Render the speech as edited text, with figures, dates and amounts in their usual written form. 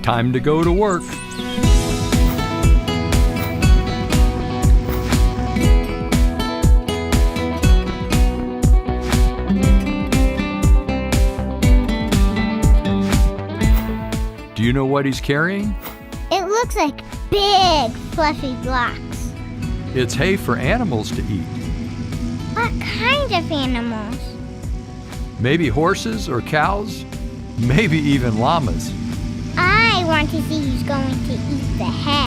Time to go to work. Do you know what he's carrying? It looks like big, fluffy blocks. It's hay for animals to eat. What kind of animals? Maybe horses or cows, maybe even llamas. I want to see who's going to eat the hay.